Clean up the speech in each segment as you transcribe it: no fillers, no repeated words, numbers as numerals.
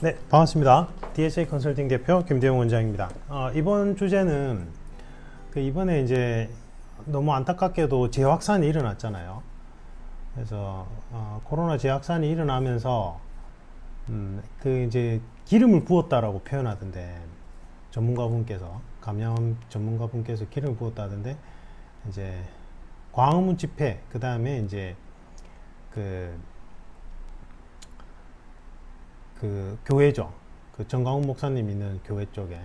네, 반갑습니다. DSA 컨설팅 대표 김대용 원장입니다. 이번 주제는 이번에 이제 너무 안타깝게도 재확산이 일어났잖아요. 그래서 코로나 재확산이 일어나면서 이제 기름을 부었다라고 표현하던데, 전문가분께서, 감염 전문가분께서 기름을 부었다던데, 이제 광화문 집회, 그 다음에 이제 그 교회죠. 그 정광훈 목사님 있는 교회 쪽에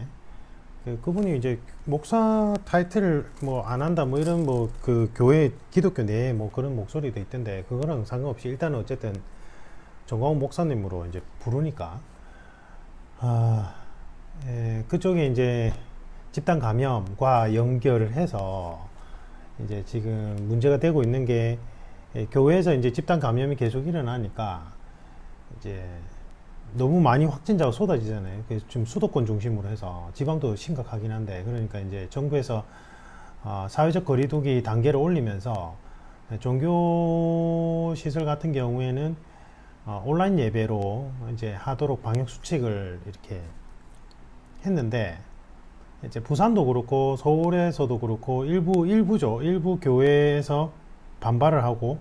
그분이 이제 목사 타이틀을 뭐 안 한다 뭐 이런 뭐 그 교회 기독교 내에 뭐 그런 목소리도 있던데, 그거랑 상관없이 일단은 어쨌든 정광훈 목사님으로 이제 부르니까 그쪽에 이제 집단 감염과 연결을 해서 이제 지금 문제가 되고 있는 게, 교회에서 이제 집단 감염이 계속 일어나니까 이제 너무 많이 확진자가 쏟아지잖아요. 그래서 지금 수도권 중심으로 해서 지방도 심각하긴 한데, 그러니까 이제 정부에서 사회적 거리두기 단계를 올리면서 종교 시설 같은 경우에는 온라인 예배로 이제 하도록 방역 수칙을 이렇게 했는데, 이제 부산도 그렇고 서울에서도 그렇고 일부 교회에서 반발을 하고,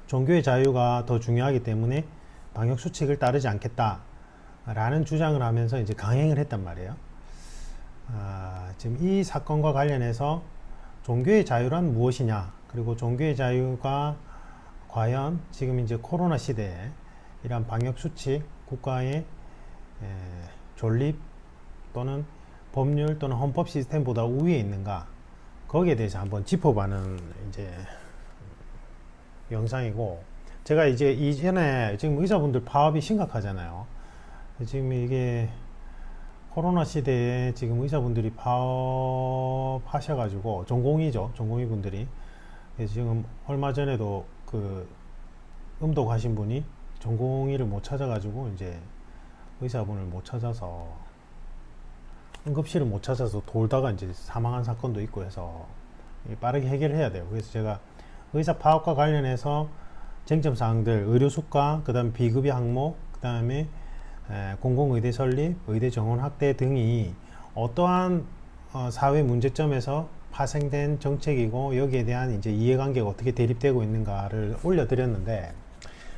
종교의 자유가 더 중요하기 때문에 방역 수칙을 따르지 않겠다라는 주장을 하면서 이제 강행을 했단 말이에요. 지금 이 사건과 관련해서 종교의 자유란 무엇이냐, 그리고 종교의 자유가 과연 지금 이제 코로나 시대에 이러한 방역 수칙, 국가의 존립 또는 법률 또는 헌법 시스템보다 우위에 있는가, 거기에 대해서 한번 짚어보는 이제 영상이고, 제가 이제 이전에 지금 의사분들 파업이 심각하잖아요. 지금 이게 코로나 시대에 지금 의사분들이 파업하셔가지고, 전공의죠, 전공의 분들이. 지금 얼마 전에도 그 음독 하신 분이 전공의를 못 찾아가지고 이제 의사분을 못 찾아서, 응급실을 못 찾아서 돌다가 이제 사망한 사건도 있고 해서 빠르게 해결해야 돼요. 그래서 제가 의사 파업과 관련해서 쟁점 사항들, 의료 수가, 그 다음에 비급여 항목, 그 다음에 공공의대 설립, 의대 정원 확대 등이 어떠한 사회 문제점에서 파생된 정책이고, 여기에 대한 이제 이해관계가 어떻게 대립되고 있는가를 올려드렸는데,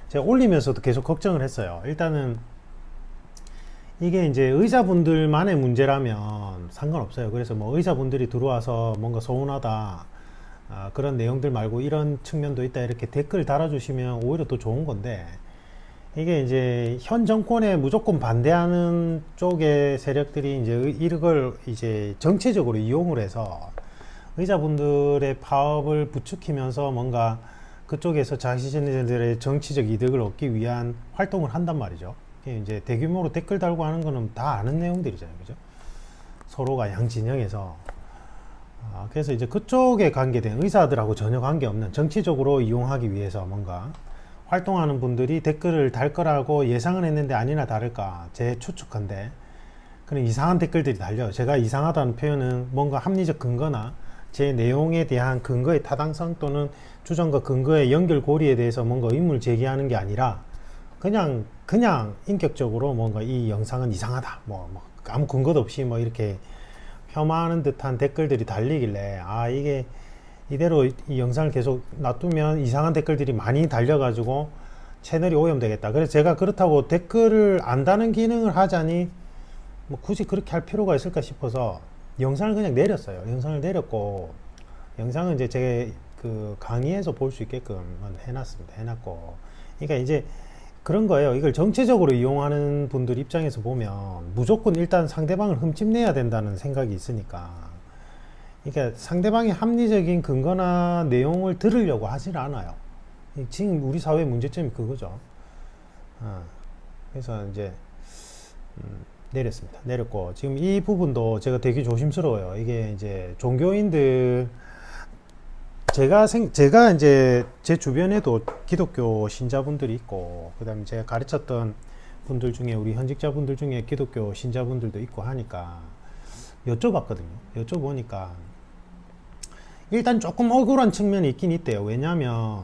제가 올리면서도 계속 걱정을 했어요. 일단은 이게 이제 의사분들만의 문제라면 상관없어요. 그래서 뭐 의사분들이 들어와서 뭔가 서운하다, 그런 내용들 말고 이런 측면도 있다, 이렇게 댓글 달아주시면 오히려 더 좋은 건데, 이게 이제 현 정권에 무조건 반대하는 쪽의 세력들이 이제 이걸 이제 정치적으로 이용을 해서 의사분들의 파업을 부추기면서 뭔가 그쪽에서 자신들의 정치적 이득을 얻기 위한 활동을 한단 말이죠. 이제 대규모로 댓글 달고 하는 거는 다 아는 내용들이잖아요, 그죠? 서로가 양 진영에서. 그래서 이제 그쪽에 관계된, 의사들하고 전혀 관계없는, 정치적으로 이용하기 위해서 뭔가 활동하는 분들이 댓글을 달 거라고 예상은 했는데, 아니나 다를까 제 추측한데 그런 이상한 댓글들이 달려요. 제가 이상하다는 표현은 뭔가 합리적 근거나 제 내용에 대한 근거의 타당성 또는 주장과 근거의 연결고리에 대해서 뭔가 의문을 제기하는 게 아니라 그냥 인격적으로 뭔가 이 영상은 이상하다, 뭐 아무 근거도 없이 뭐 이렇게 폄하하는 듯한 댓글들이 달리길래, 이게 이대로 이 영상을 계속 놔두면 이상한 댓글들이 많이 달려가지고 채널이 오염되겠다. 그래서 제가 그렇다고 댓글을 안 다는 기능을 하자니 뭐 굳이 그렇게 할 필요가 있을까 싶어서 영상을 그냥 내렸어요. 영상을 내렸고, 영상은 이제 제 그 강의에서 볼 수 있게끔 해놨습니다. 해놨고, 그러니까 이제 그런 거예요. 이걸 정치적으로 이용하는 분들 입장에서 보면 무조건 일단 상대방을 흠집내야 된다는 생각이 있으니까, 그러니까 상대방의 합리적인 근거나 내용을 들으려고 하질 않아요. 지금 우리 사회의 문제점이 그거죠. 그래서 이제 내렸습니다. 내렸고, 지금 이 부분도 제가 되게 조심스러워요. 이게 이제 종교인들, 제가 이제 제 주변에도 기독교 신자분들이 있고, 그 다음에 제가 가르쳤던 분들 중에, 우리 현직자분들 중에 기독교 신자분들도 있고 하니까 여쭤봤거든요. 여쭤보니까 일단 조금 억울한 측면이 있긴 있대요. 왜냐하면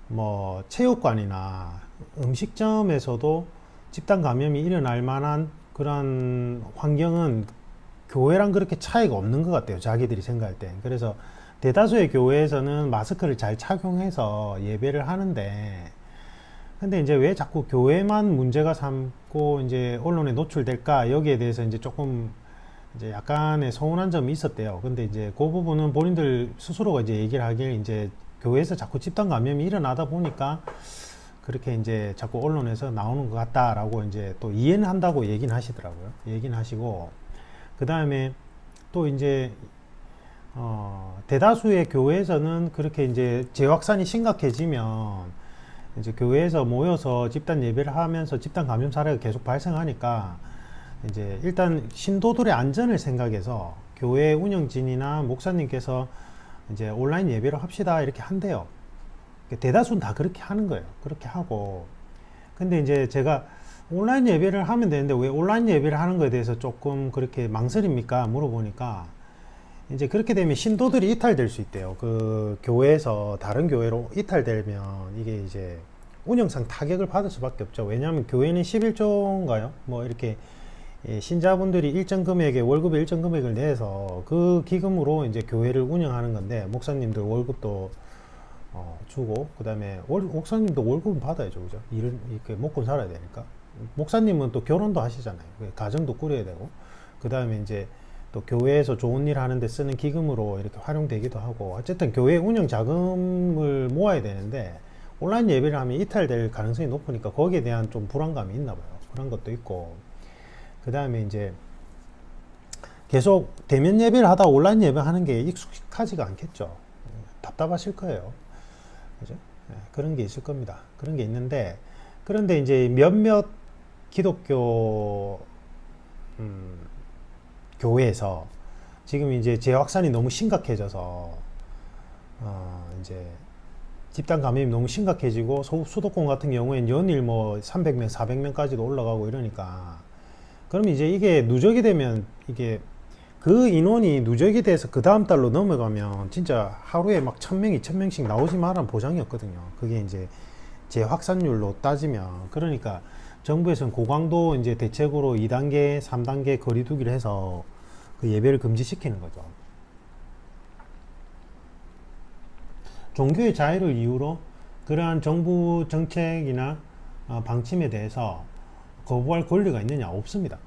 뭐 체육관이나 음식점에서도 집단 감염이 일어날 만한 그런 환경은 교회랑 그렇게 차이가 없는 것 같아요. 자기들이 생각할 때. 그래서 대다수의 교회에서는 마스크를 잘 착용해서 예배를 하는데, 근데 이제 왜 자꾸 교회만 문제가 삼고 이제 언론에 노출될까? 여기에 대해서 이제 조금 이제 약간의 서운한 점이 있었대요. 근데 이제 그 부분은 본인들 스스로가 이제 얘기를 하길, 이제 교회에서 자꾸 집단 감염이 일어나다 보니까 그렇게 이제 자꾸 언론에서 나오는 것 같다라고 이제 또 이해는 한다고 얘기는 하시더라고요. 얘기는 하시고, 그 다음에 또 이제 대다수의 교회에서는 그렇게 이제 재확산이 심각해지면 이제 교회에서 모여서 집단 예배를 하면서 집단 감염 사례가 계속 발생하니까 이제 일단 신도들의 안전을 생각해서 교회 운영진이나 목사님께서 이제 온라인 예배를 합시다 이렇게 한대요. 대다수는 다 그렇게 하는 거예요. 그렇게 하고, 근데 이제 제가 온라인 예배를 하면 되는데 왜 온라인 예배를 하는 거에 대해서 조금 그렇게 망설입니까? 물어보니까 이제 그렇게 되면 신도들이 이탈될 수 있대요. 그 교회에서 다른 교회로 이탈되면 이게 이제 운영상 타격을 받을 수밖에 없죠. 왜냐하면 교회는 11조인가요? 뭐 이렇게 신자분들이 일정 금액의 월급의 일정 금액을 내서 그 기금으로 이제 교회를 운영하는 건데, 목사님들 월급도 주고, 그 다음에 목사님도 월급은 받아야죠, 그죠? 일을 이렇게 먹고 살아야 되니까. 목사님은 또 결혼도 하시잖아요. 가정도 꾸려야 되고, 그 다음에 이제 또 교회에서 좋은 일 하는데 쓰는 기금으로 이렇게 활용되기도 하고, 어쨌든 교회 운영 자금을 모아야 되는데 온라인 예배를 하면 이탈될 가능성이 높으니까 거기에 대한 좀 불안감이 있나 봐요. 그런 것도 있고, 그 다음에 이제 계속 대면 예배를 하다 온라인 예배 하는 게 익숙하지가 않겠죠. 답답하실 거예요. 그죠? 그런 게 있을 겁니다. 그런 게 있는데, 그런데 이제 몇몇 기독교 교회에서 지금 이제 재확산이 너무 심각해져서 이제 집단 감염이 너무 심각해지고, 수도권 같은 경우엔 연일 뭐 300명, 400명까지도 올라가고 이러니까, 그럼 이제 이게 누적이 되면, 이게 그 인원이 누적이 돼서 그 다음 달로 넘어가면 진짜 하루에 막 1000명, 2000명씩 나오지 말란 보장이 없거든요. 그게 이제 재확산율로 따지면. 그러니까 정부에서는 고강도 이제 대책으로 2단계, 3단계 거리두기를 해서 그 예배를 금지시키는 거죠. 종교의 자유를 이유로 그러한 정부 정책이나 방침에 대해서 거부할 권리가 있느냐? 없습니다.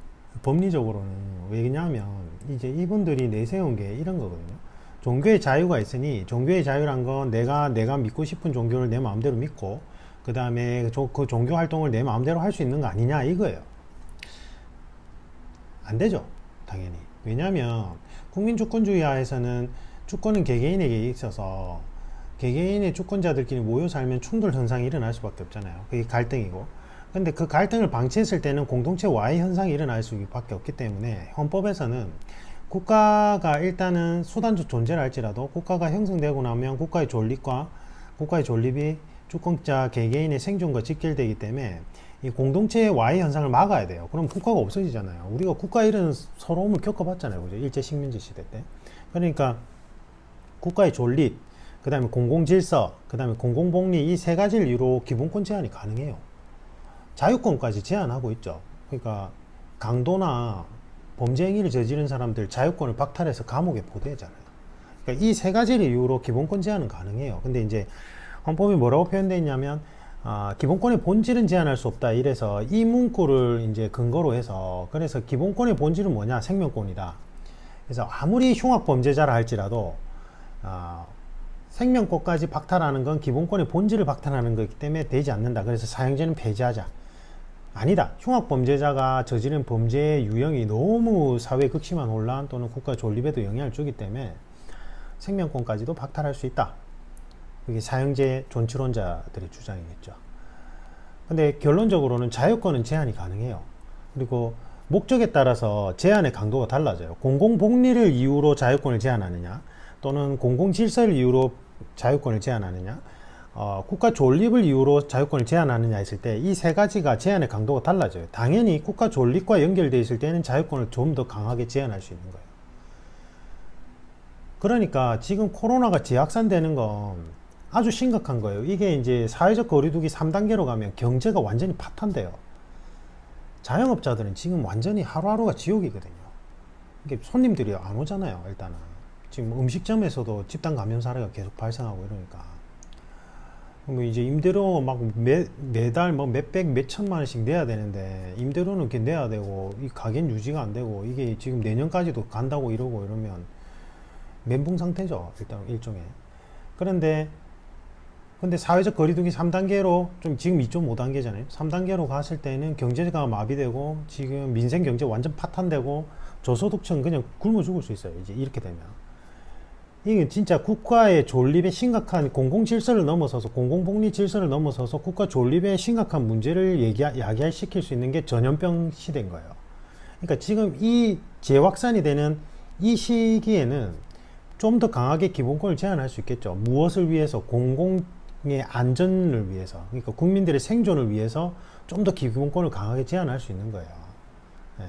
법리적으로는. 왜냐하면 이제 이분들이 내세운 게 이런 거거든요. 종교의 자유가 있으니, 종교의 자유란 건 내가 믿고 싶은 종교를 내 마음대로 믿고, 그 다음에 그 종교 활동을 내 마음대로 할 수 있는 거 아니냐 이거예요. 안 되죠, 당연히. 왜냐하면 국민주권주의 하에서는 주권은 개개인에게 있어서 개개인의 주권자들끼리 모여 살면 충돌 현상이 일어날 수밖에 없잖아요. 그게 갈등이고. 근데 그 갈등을 방치했을 때는 공동체 와해 현상이 일어날 수밖에 없기 때문에, 헌법에서는 국가가 일단은 수단적 존재를 할지라도 국가가 형성되고 나면 국가의 존립이 주권자 개개인의 생존과 직결되기 때문에 이 공동체의 와해 현상을 막아야 돼요. 그럼 국가가 없어지잖아요. 우리가 국가 이런 서러움을 겪어봤잖아요, 그죠? 일제 식민지 시대 때. 그러니까 국가의 존립, 그 다음에 공공질서, 그 다음에 공공복리, 이 세 가지를 이유로 기본권 제한이 가능해요. 자유권까지 제한하고 있죠. 그러니까 강도나 범죄 행위를 저지른 사람들 자유권을 박탈해서 감옥에 보내잖아요. 그러니까 이 세 가지를 이유로 기본권 제한은 가능해요. 근데 이제 헌법이 뭐라고 표현되어 있냐면, 기본권의 본질은 제한할 수 없다. 이래서 이 문구를 이제 근거로 해서, 그래서 기본권의 본질은 뭐냐? 생명권이다. 그래서 아무리 흉악 범죄자라 할지라도 생명권까지 박탈하는 건 기본권의 본질을 박탈하는 거기 때문에 되지 않는다. 그래서 사형제는 폐지하자. 아니다. 흉악 범죄자가 저지른 범죄의 유형이 너무 사회 극심한 혼란 또는 국가 존립에도 영향을 주기 때문에 생명권까지도 박탈할 수 있다. 그게 사형제 존치론자들의 주장이겠죠. 근데 결론적으로는 자유권은 제한이 가능해요. 그리고 목적에 따라서 제한의 강도가 달라져요. 공공복리를 이유로 자유권을 제한하느냐, 또는 공공질서를 이유로 자유권을 제한하느냐, 국가 존립을 이유로 자유권을 제한하느냐 했을 때 이 세 가지가 제한의 강도가 달라져요. 당연히 국가 존립과 연결되어 있을 때는 자유권을 좀 더 강하게 제한할 수 있는 거예요. 그러니까 지금 코로나가 재확산되는 건 아주 심각한 거예요. 이게 이제 사회적 거리두기 3단계로 가면 경제가 완전히 파탄돼요. 자영업자들은 지금 완전히 하루하루가 지옥이거든요. 이게 손님들이 안 오잖아요. 일단은 지금 음식점에서도 집단 감염 사례가 계속 발생하고 이러니까 뭐 이제 임대료 막 매달 뭐 몇백 몇천만 원씩 내야 되는데 임대료는 이렇게 내야 되고 이 가게는 유지가 안 되고 이게 지금 내년까지도 간다고 이러고 이러면 멘붕 상태죠. 일단 일종의. 그런데 근데 사회적 거리두기 3단계로 좀 지금 2.5단계잖아요. 3단계로 갔을 때는 경제가 마비되고 지금 민생 경제 완전 파탄되고 저소득층 그냥 굶어 죽을 수 있어요. 이제 이렇게 되면. 이게 진짜 국가의 존립에 심각한 공공 질서를 넘어서서 공공복리 질서를 넘어서서 국가 존립에 심각한 문제를 야기시킬 수 있는 게 전염병 시대인 거예요. 그러니까 지금 이 재확산이 되는 이 시기에는 좀 더 강하게 기본권을 제한할 수 있겠죠. 무엇을 위해서? 공공의 안전을 위해서, 그러니까 국민들의 생존을 위해서 좀 더 기본권을 강하게 제한할 수 있는 거예요. 예.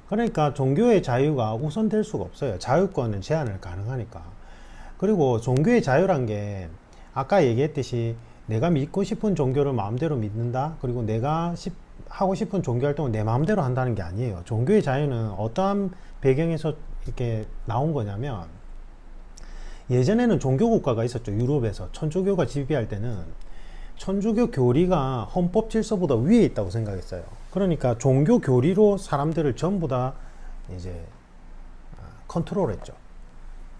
그러니까 종교의 자유가 우선될 수가 없어요. 자유권은 제한을 가능하니까. 그리고 종교의 자유란 게 아까 얘기했듯이 내가 믿고 싶은 종교를 마음대로 믿는다. 그리고 내가 하고 싶은 종교 활동을 내 마음대로 한다는 게 아니에요. 종교의 자유는 어떠한 배경에서 이렇게 나온 거냐면 예전에는 종교 국가가 있었죠. 유럽에서 천주교가 지배할 때는 천주교 교리가 헌법 질서보다 위에 있다고 생각했어요. 그러니까 종교 교리로 사람들을 전부 다 이제 컨트롤했죠.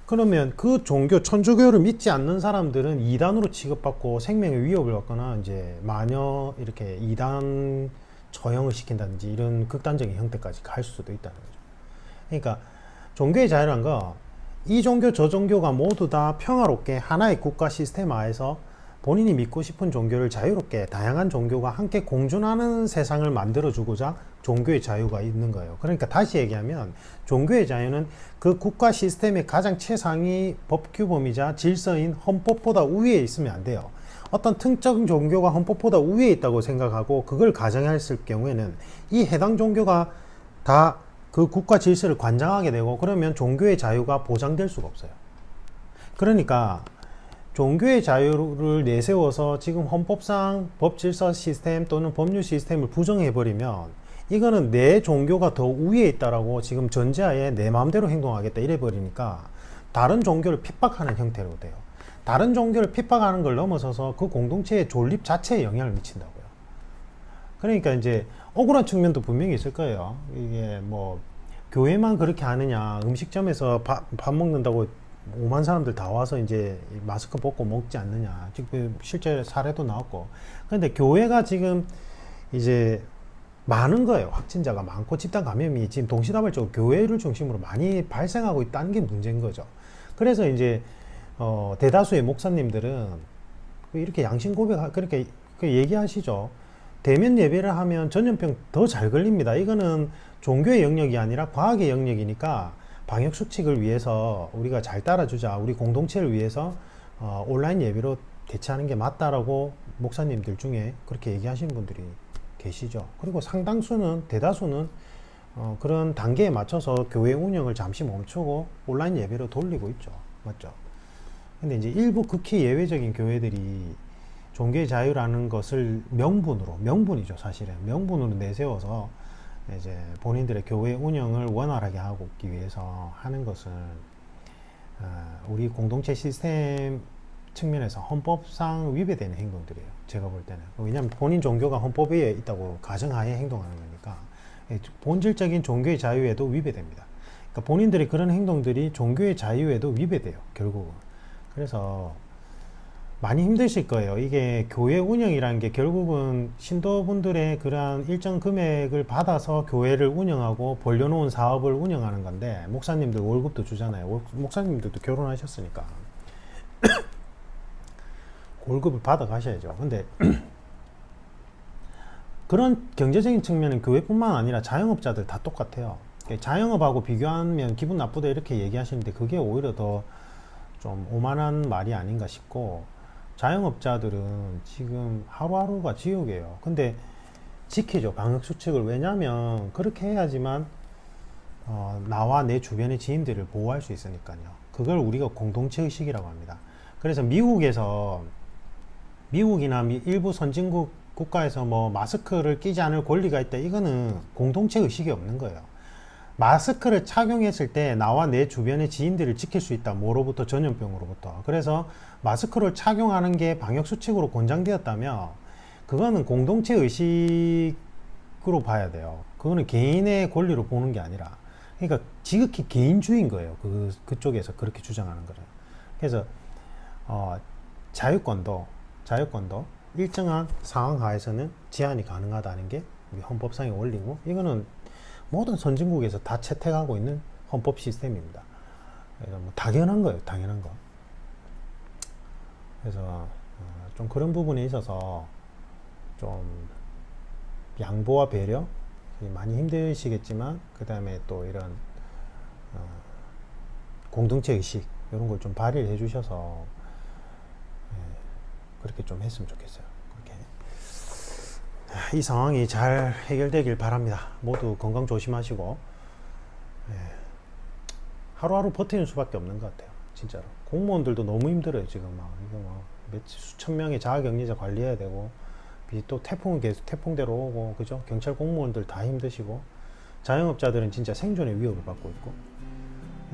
그러면 그 종교 천주교를 믿지 않는 사람들은 이단으로 취급받고 생명의 위협을 받거나 이제 마녀 이렇게 이단 처형을 시킨다든지 이런 극단적인 형태까지 갈 수도 있다는 거죠. 그러니까 종교의 자유란 거 이 종교 저 종교가 모두 다 평화롭게 하나의 국가 시스템 하에서 본인이 믿고 싶은 종교를 자유롭게 다양한 종교가 함께 공존하는 세상을 만들어주고자 종교의 자유가 있는 거예요. 그러니까 다시 얘기하면 종교의 자유는 그 국가 시스템의 가장 최상위 법규범이자 질서인 헌법보다 우위에 있으면 안 돼요. 어떤 특정 종교가 헌법보다 우위에 있다고 생각하고 그걸 가정했을 경우에는 이 해당 종교가 다 그 국가 질서를 관장하게 되고 그러면 종교의 자유가 보장될 수가 없어요. 그러니까 종교의 자유를 내세워서 지금 헌법상 법질서 시스템 또는 법률 시스템을 부정해버리면 이거는 내 종교가 더 우위에 있다라고 지금 전제하에 내 마음대로 행동하겠다 이래버리니까 다른 종교를 핍박하는 형태로 돼요. 다른 종교를 핍박하는 걸 넘어서서 그 공동체의 존립 자체에 영향을 미친다고요. 그러니까 이제 억울한 측면도 분명히 있을 거예요. 이게 뭐 교회만 그렇게 하느냐, 음식점에서 밥 먹는다고 5만 사람들 다 와서 이제 마스크 벗고 먹지 않느냐. 지금 실제 사례도 나왔고. 그런데 교회가 지금 이제 많은 거예요. 확진자가 많고 집단 감염이 지금 동시다발적으로 교회를 중심으로 많이 발생하고 있다는 게 문제인 거죠. 그래서 이제 대다수의 목사님들은 이렇게 양심 고백 그렇게 얘기하시죠. 대면 예배를 하면 전염병 더 잘 걸립니다. 이거는 종교의 영역이 아니라 과학의 영역이니까 방역 수칙을 위해서 우리가 잘 따라주자. 우리 공동체를 위해서 온라인 예배로 대체하는 게 맞다라고 목사님들 중에 그렇게 얘기하시는 분들이 계시죠. 그리고 상당수는 대다수는 그런 단계에 맞춰서 교회 운영을 잠시 멈추고 온라인 예배로 돌리고 있죠. 맞죠? 근데 이제 일부 극히 예외적인 교회들이 종교의 자유라는 것을 명분이죠, 사실은. 명분으로 내세워서 이제 본인들의 교회 운영을 원활하게 하기 위해서 하는 것은 우리 공동체 시스템 측면에서 헌법상 위배되는 행동들이에요. 제가 볼 때는. 왜냐하면 본인 종교가 헌법에 있다고 가정하에 행동하는 거니까 본질적인 종교의 자유에도 위배됩니다. 그러니까 본인들이 그런 행동들이 종교의 자유에도 위배돼요, 결국은. 그래서 많이 힘드실 거예요. 이게 교회 운영이라는 게 결국은 신도분들의 그러한 일정 금액을 받아서 교회를 운영하고 벌려놓은 사업을 운영하는 건데, 목사님들 월급도 주잖아요. 목사님들도 결혼하셨으니까 월급을 받아 가셔야죠. 근데 그런 경제적인 측면은 교회뿐만 아니라 자영업자들 다 똑같아요. 자영업하고 비교하면 기분 나쁘다 이렇게 얘기하시는데 그게 오히려 더 좀 오만한 말이 아닌가 싶고, 자영업자들은 지금 하루하루가 지옥이에요. 근데 지키죠, 방역 수칙을. 왜냐하면 그렇게 해야지만 나와 내 주변의 지인들을 보호할 수 있으니까요. 그걸 우리가 공동체 의식이라고 합니다. 그래서 미국이나 일부 선진국 국가에서 뭐 마스크를 끼지 않을 권리가 있다. 이거는 공동체 의식이 없는 거예요. 마스크를 착용했을 때 나와 내 주변의 지인들을 지킬 수 있다. 뭐로부터? 전염병으로부터. 그래서 마스크를 착용하는 게 방역수칙으로 권장되었다면 그거는 공동체 의식으로 봐야 돼요. 그거는 개인의 권리로 보는 게 아니라, 그러니까 지극히 개인주의인 거예요. 그쪽에서 그렇게 주장하는 거는. 그래서 자유권도 일정한 상황 하에서는 제한이 가능하다는 게 우리 헌법상의 원리고, 이거는 모든 선진국에서 다 채택하고 있는 헌법 시스템입니다. 그래서 뭐 당연한 거예요, 당연한 거. 그래서 좀 그런 부분에 있어서 좀 양보와 배려 많이 힘드시겠지만, 그 다음에 또 이런 공동체 의식 이런 걸 좀 발휘를 해주셔서 그렇게 좀 했으면 좋겠어요. 그렇게 이 상황이 잘 해결되길 바랍니다. 모두 건강 조심하시고 하루하루 버티는 수밖에 없는 것 같아요. 진짜로 공무원들도 너무 힘들어요. 지금 막 이거 막 수천 명의 자가격리자 관리해야 되고, 또 태풍은 계속 태풍대로 오고, 그죠? 경찰 공무원들 다 힘드시고, 자영업자들은 진짜 생존의 위협을 받고 있고,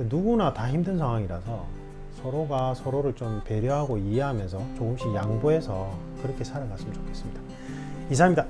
누구나 다 힘든 상황이라서 서로가 서로를 좀 배려하고 이해하면서 조금씩 양보해서 그렇게 살아갔으면 좋겠습니다. 이상입니다.